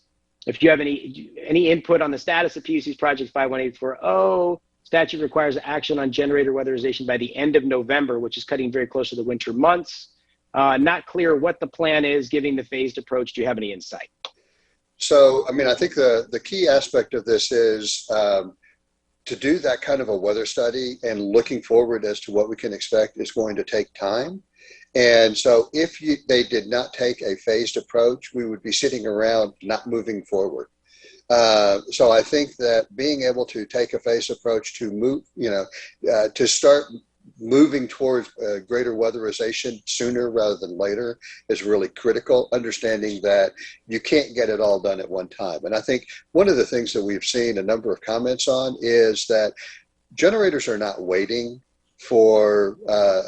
if you have any input on the status of PUC's project 51840, statute requires action on generator weatherization by the end of November, which is cutting very close to the winter months. Not clear what the plan is, given the phased approach. Do you have any insight? So, I mean, I think the key aspect of this is to do that kind of a weather study and looking forward as to what we can expect is going to take time. And so if they did not take a phased approach, we would be sitting around not moving forward. So I think that being able to take a phased approach to move, to start moving towards greater weatherization sooner rather than later is really critical, understanding that you can't get it all done at one time. And I think one of the things that we've seen a number of comments on is that generators are not waiting for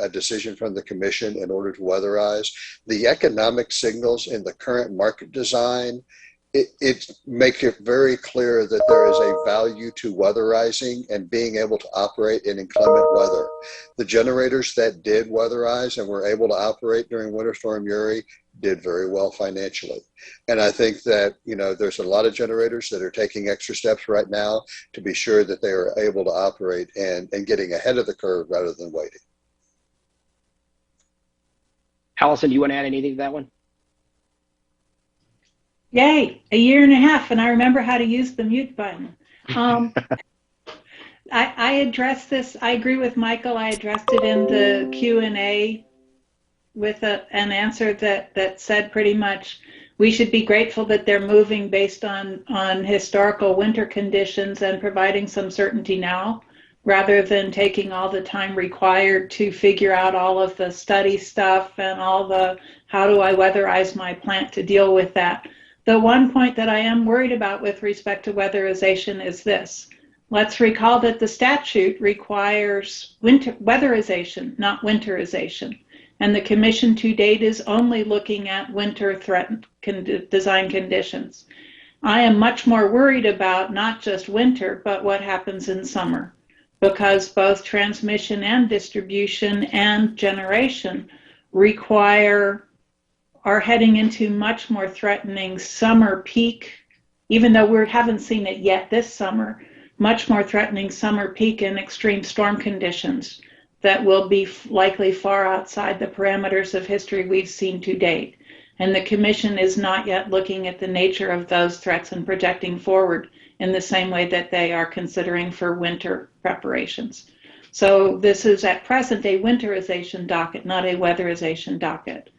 a decision from the commission in order to weatherize. The economic signals in the current market design it makes it very clear that there is a value to weatherizing and being able to operate in inclement weather. The generators that did weatherize and were able to operate during Winter Storm Uri did very well financially. And I think that, there's a lot of generators that are taking extra steps right now to be sure that they are able to operate and getting ahead of the curve rather than waiting. Allison, do you want to add anything to that one? Yay, a year and a half, and I remember how to use the mute button. I addressed this, I agree with Michael, I addressed it in the Q&A with an answer that said pretty much, we should be grateful that they're moving based on historical winter conditions and providing some certainty now, rather than taking all the time required to figure out all of the study stuff and all the, how do I weatherize my plant to deal with that. The one point that I am worried about with respect to weatherization is this. Let's recall that the statute requires weatherization, not winterization. And the commission to date is only looking at winter threatened design conditions. I am much more worried about not just winter, but what happens in summer, because both transmission and distribution and generation are heading into much more threatening summer peak, even though we haven't seen it yet this summer, much more threatening summer peak in extreme storm conditions that will be likely far outside the parameters of history we've seen to date. And the commission is not yet looking at the nature of those threats and projecting forward in the same way that they are considering for winter preparations. So this is at present a winterization docket, not a weatherization docket.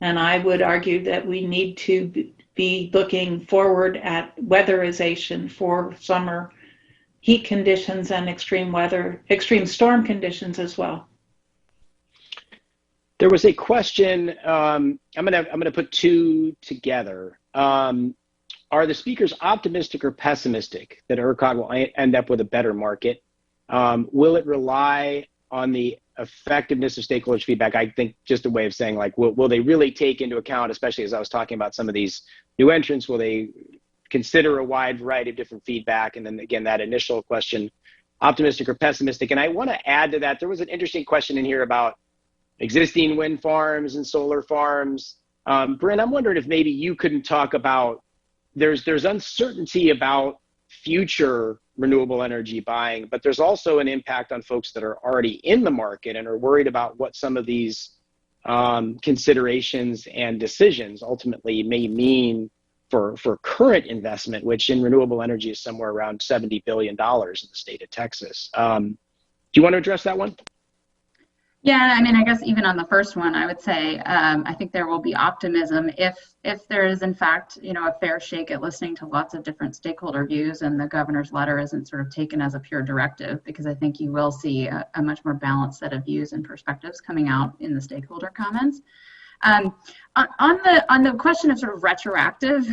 And I would argue that we need to be looking forward at weatherization for summer heat conditions and extreme storm conditions as well. There was a question, I'm gonna put two together. Are the speakers optimistic or pessimistic that ERCOT will end up with a better market? Will it rely on the effectiveness of stakeholders' feedback? I think just a way of saying, like, will they really take into account, especially as I was talking about some of these new entrants, will they consider a wide variety of different feedback? And then again, that initial question, optimistic or pessimistic. And I want to add to that, there was an interesting question in here about existing wind farms and solar farms. Bryn, I'm wondering if maybe you couldn't talk about, there's uncertainty about future renewable energy buying, but there's also an impact on folks that are already in the market and are worried about what some of these considerations and decisions ultimately may mean for current investment, which in renewable energy is somewhere around $70 billion in the state of Texas. Do you want to address that one? Yeah, I mean, I guess even on the first one, I would say I think there will be optimism if there is, in fact, a fair shake at listening to lots of different stakeholder views, and the governor's letter isn't sort of taken as a pure directive, because I think you will see a much more balanced set of views and perspectives coming out in the stakeholder comments. On the question of sort of retroactive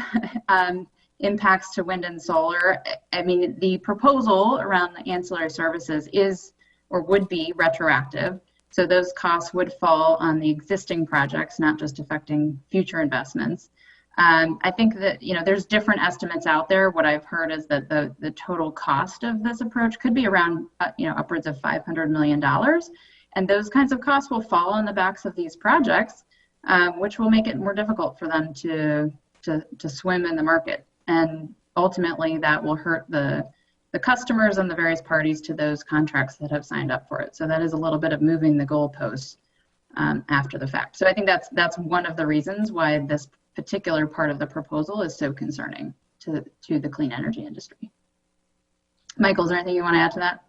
impacts to wind and solar, I mean, the proposal around the ancillary services is or would be retroactive. So those costs would fall on the existing projects, not just affecting future investments. I think that, there's different estimates out there. What I've heard is that the total cost of this approach could be around, upwards of $500 million. And those kinds of costs will fall on the backs of these projects, which will make it more difficult for them to swim in the market. And ultimately that will hurt the customers and the various parties to those contracts that have signed up for it. So that is a little bit of moving the goalposts after the fact. So I think that's one of the reasons why this particular part of the proposal is so concerning to the clean energy industry. Michael, is there anything you want to add to that?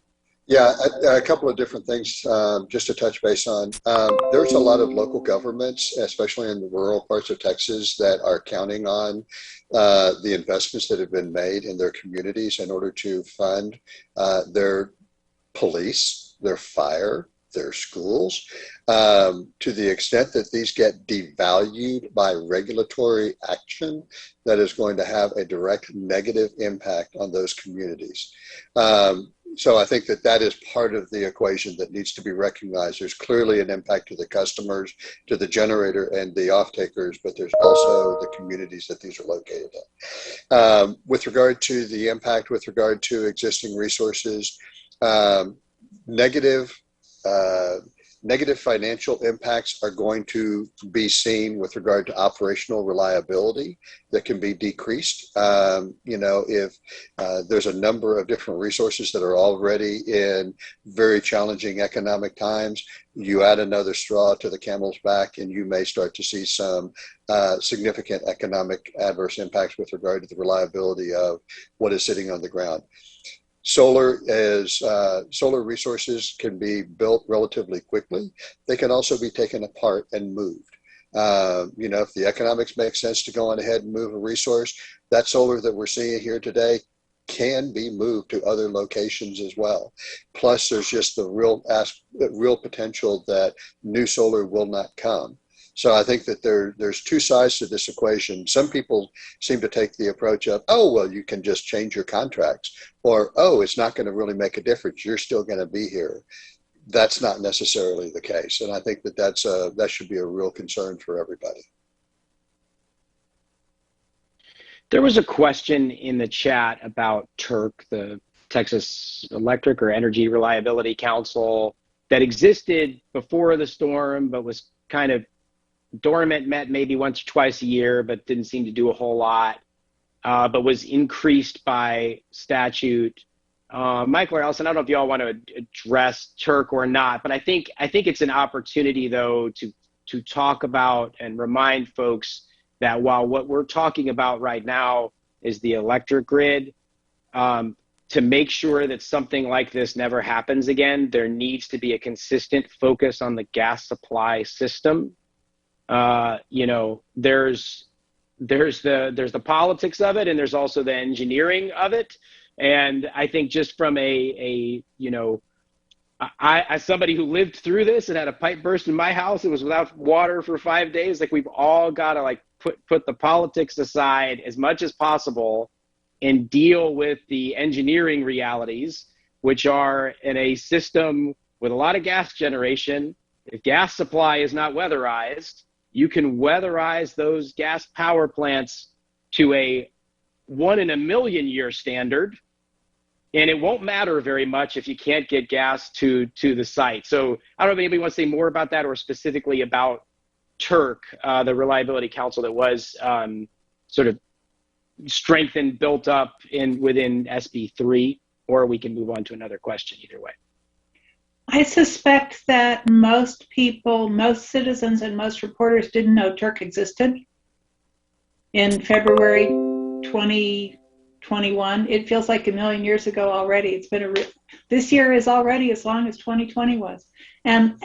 Yeah, a couple of different things just to touch base on. There's a lot of local governments, especially in the rural parts of Texas, that are counting on the investments that have been made in their communities in order to fund their police, their fire, their schools, to the extent that these get devalued by regulatory action that is going to have a direct negative impact on those communities. So I think that is part of the equation that needs to be recognized. There's clearly an impact to the customers, to the generator and the off-takers, but there's also the communities that these are located in. With regard to the impact with regard to existing resources, negative negative financial impacts are going to be seen with regard to operational reliability that can be decreased. If there's a number of different resources that are already in very challenging economic times, you add another straw to the camel's back and you may start to see some significant economic adverse impacts with regard to the reliability of what is sitting on the ground. Solar resources can be built relatively quickly. They can also be taken apart and moved. If the economics make sense to go on ahead and move a resource, that solar that we're seeing here today can be moved to other locations as well. Plus, there's just the real potential that new solar will not come. So I think that there's two sides to this equation. Some people seem to take the approach of, oh, well, you can just change your contracts, or, oh, it's not going to really make a difference. You're still going to be here. That's not necessarily the case. And I think that that should be a real concern for everybody. There was a question in the chat about TERC, the Texas Electric or Energy Reliability Council, that existed before the storm, but was kind of dormant, met maybe once or twice a year, but didn't seem to do a whole lot, but was increased by statute. Michael or Allison, I don't know if y'all want to address TERC or not, but I think it's an opportunity, though, to talk about and remind folks that while what we're talking about right now is the electric grid, to make sure that something like this never happens again, there needs to be a consistent focus on the gas supply system. There's the politics of it, and there's also the engineering of it. And I think just from I as somebody who lived through this and had a pipe burst in my house, it was without water for 5 days. Like, we've all got to put the politics aside as much as possible and deal with the engineering realities, which are in a system with a lot of gas generation. If gas supply is not weatherized, you can weatherize those gas power plants to a 1 in a million year standard, and it won't matter very much if you can't get gas to the site. So I don't know if anybody wants to say more about that, or specifically about TERC, the Reliability Council that was sort of strengthened, built up within SB3, or we can move on to another question either way. I suspect that most people, most citizens, and most reporters didn't know TERC existed in February 2021. It feels like a million years ago already. It's been this year is already as long as 2020 was, and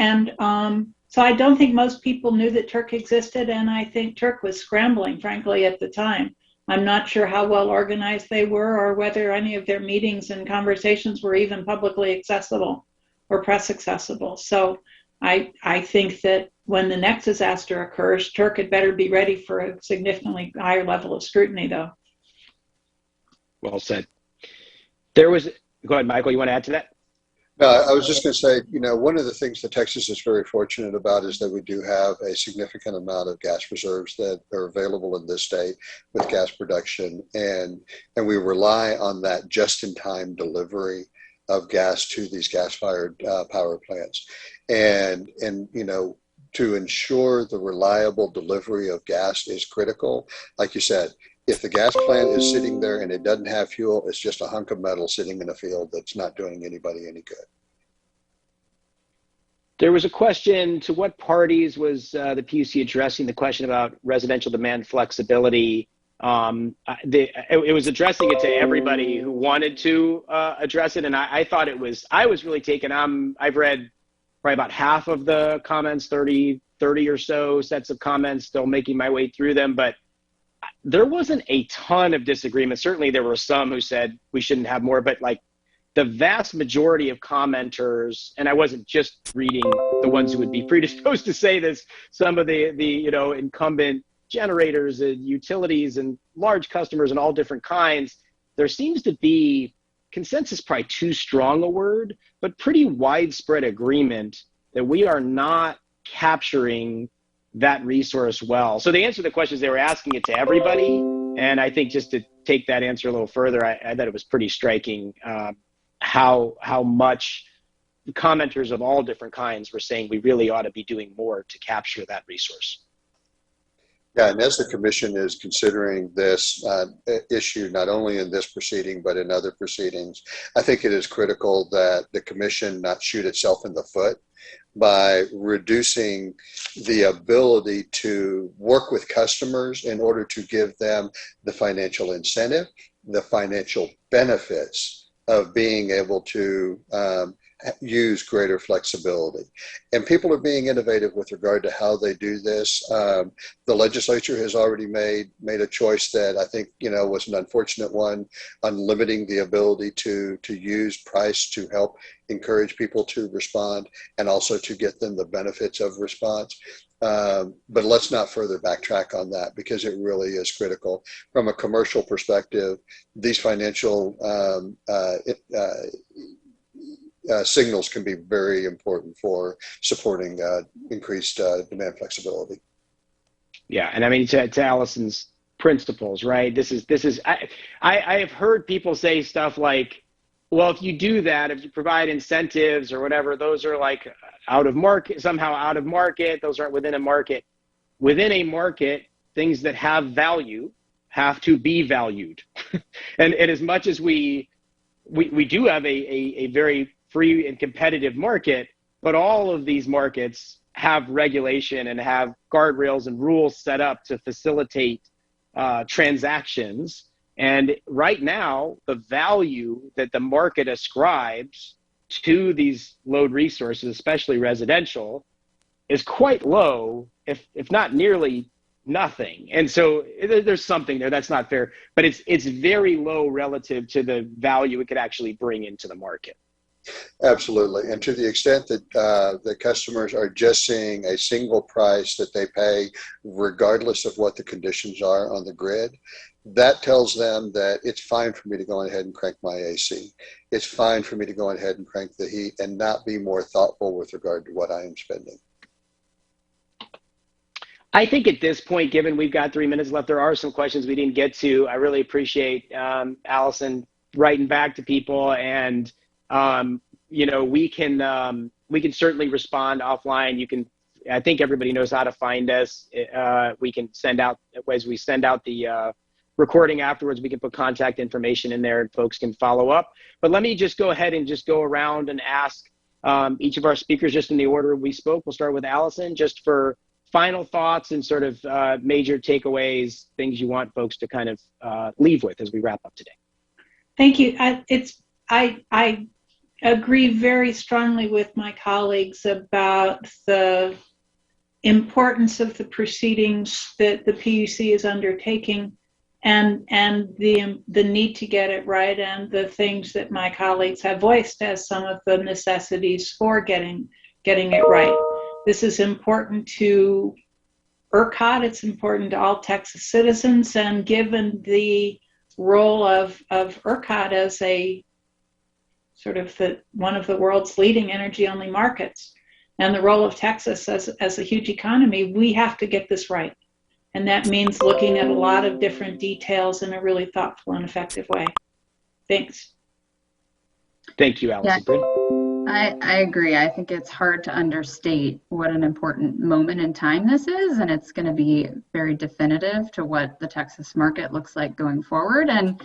so I don't think most people knew that TERC existed, and I think TERC was scrambling, frankly, at the time. I'm not sure how well organized they were, or whether any of their meetings and conversations were even publicly accessible or press accessible. So I think that when the next disaster occurs, TERC had better be ready for a significantly higher level of scrutiny, though. Well said. Go ahead, Michael, you want to add to that? No, I was just going to say, one of the things that Texas is very fortunate about is that we do have a significant amount of gas reserves that are available in this state with gas production, and we rely on that just-in-time delivery of gas to these gas-fired power plants, and to ensure the reliable delivery of gas is critical. Like you said, if the gas plant is sitting there and it doesn't have fuel, it's just a hunk of metal sitting in a field that's not doing anybody any good. There was a question, to what parties was the PUC addressing the question about residential demand flexibility? It was addressing it to everybody who wanted to address it, and I was really taken. I've read probably about half of the comments, 30 or so sets of comments, still making my way through them, but there wasn't a ton of disagreement. Certainly there were some who said we shouldn't have more, but the vast majority of commenters, and I wasn't just reading the ones who would be predisposed to say this, some of the incumbent generators and utilities and large customers and all different kinds, there seems to be consensus, probably too strong a word, but pretty widespread agreement that we are not capturing that resource well. So the answer to the question is they were asking it to everybody, and I think just to take that answer a little further, I thought it was pretty striking how much commenters of all different kinds were saying we really ought to be doing more to capture that resource. Yeah, and as the commission is considering this issue, not only in this proceeding, but in other proceedings, I think it is critical that the commission not shoot itself in the foot by reducing the ability to work with customers in order to give them the financial incentive, the financial benefits of being able to use greater flexibility. And people are being innovative with regard to how they do this. The legislature has already made a choice that I think, was an unfortunate one on limiting the ability to use price to help encourage people to respond and also to get them the benefits of response. But let's not further backtrack on that because it really is critical. From a commercial perspective, these financial signals can be very important for supporting increased demand flexibility. Yeah, and I mean to Allison's principles, right? This is I have heard people say stuff like, well, if you do that, if you provide incentives or whatever, those are like out of market, somehow out of market. Those aren't within a market. Within a market, things that have value have to be valued. and as much as we do have a very free and competitive market, but all of these markets have regulation and have guardrails and rules set up to facilitate transactions. And right now, the value that the market ascribes to these load resources, especially residential, is quite low, if not nearly nothing. And so there's something there that's not fair, but it's very low relative to the value it could actually bring into the market. Absolutely. And to the extent that the customers are just seeing a single price that they pay, regardless of what the conditions are on the grid, that tells them that it's fine for me to go ahead and crank my AC. It's fine for me to go ahead and crank the heat and not be more thoughtful with regard to what I am spending. I think at this point, given we've got 3 minutes left, there are some questions we didn't get to. I really appreciate Allison writing back to people, and we can certainly respond offline. You can, I think everybody knows how to find us. We can send out, as we send out the recording afterwards, we can put contact information in there and folks can follow up. But let me just go ahead and just go around and ask each of our speakers just in the order we spoke. We'll start with Allison, just for final thoughts and sort of major takeaways, things you want folks to kind of leave with as we wrap up today. Thank you. I agree very strongly with my colleagues about the importance of the proceedings that the PUC is undertaking and the need to get it right, and the things that my colleagues have voiced as some of the necessities for getting it right. This is important to ERCOT, it's important to all Texas citizens, and given the role of ERCOT as a sort of one of the world's leading energy-only markets, and the role of Texas as a huge economy, we have to get this right. And that means looking at a lot of different details in a really thoughtful and effective way. Thanks. Thank you, Allison. Yeah, I agree. I think it's hard to understate what an important moment in time this is, and it's going to be very definitive to what the Texas market looks like going forward. And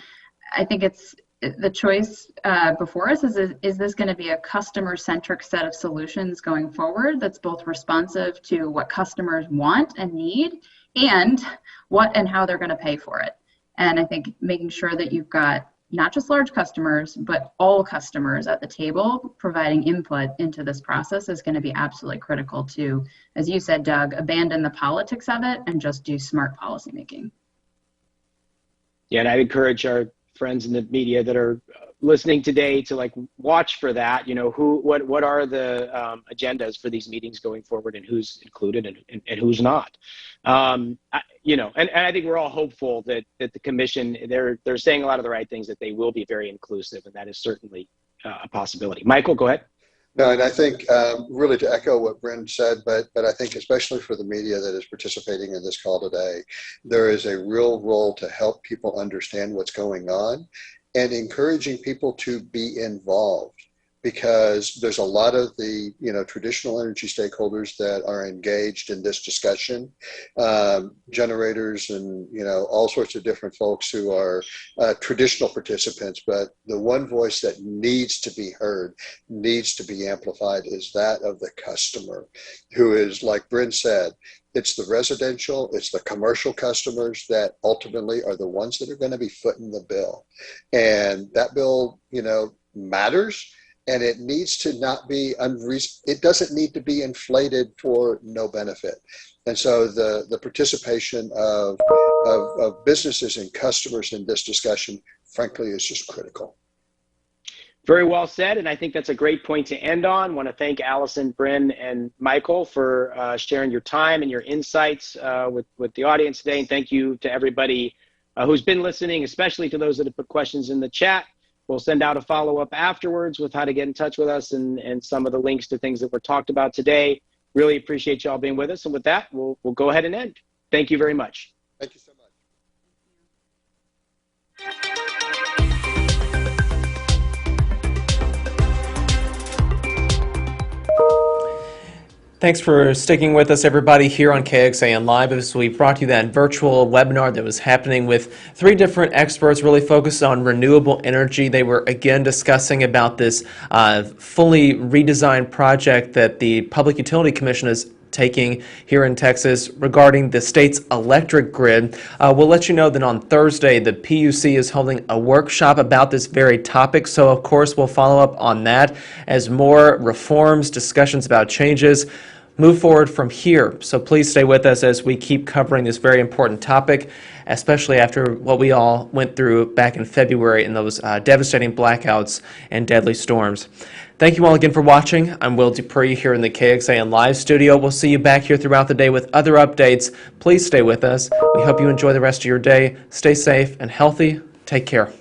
I think it's the choice before us is this going to be a customer-centric set of solutions going forward that's both responsive to what customers want and need, and what and how they're going to pay for it. And I think making sure that you've got not just large customers, but all customers at the table providing input into this process is going to be absolutely critical to, as you said, Doug, abandon the politics of it and just do smart policymaking. Yeah, and I'd encourage our friends in the media that are listening today to watch for that. What are the agendas for these meetings going forward, and who's included and who's not. And I think we're all hopeful that the commission, they're saying a lot of the right things, that they will be very inclusive, and that is certainly a possibility. Michael, go ahead. No, and I think really to echo what Bryn said, but I think especially for the media that is participating in this call today, there is a real role to help people understand what's going on and encouraging people to be involved. because there's a lot of the traditional energy stakeholders that are engaged in this discussion, generators and all sorts of different folks who are traditional participants. But the one voice that needs to be heard, needs to be amplified, is that of the customer, who is, like Bryn said, it's the residential, it's the commercial customers that ultimately are the ones that are going to be footing the bill. And that bill, matters, and it needs to not be it doesn't need to be inflated for no benefit. And so the participation of businesses and customers in this discussion, frankly, is just critical. Very well said, and I think that's a great point to end on. I want to thank Allison, Bryn, and Michael for sharing your time and your insights with the audience today, and thank you to everybody who's been listening, especially to those that have put questions in the chat. We'll send out a follow-up afterwards with how to get in touch with us and some of the links to things that were talked about today. Really appreciate y'all being with us, and with that, we'll go ahead and end. Thank you very much. Thank you so much. Thanks for sticking with us, everybody, here on KXAN Live, as we brought you that virtual webinar that was happening with 3 different experts really focused on renewable energy. They were again discussing about this fully redesigned project that the Public Utility Commission is taking here in Texas regarding the state's electric grid. We'll let you know that on Thursday the PUC is holding a workshop about this very topic, so of course we'll follow up on that as more reforms, discussions about changes move forward from here. So please stay with us as we keep covering this very important topic, especially after what we all went through back in February in those devastating blackouts and deadly storms. Thank you all again for watching. I'm Will Dupree here in the KXAN Live studio. We'll see you back here throughout the day with other updates. Please stay with us. We hope you enjoy the rest of your day. Stay safe and healthy. Take care.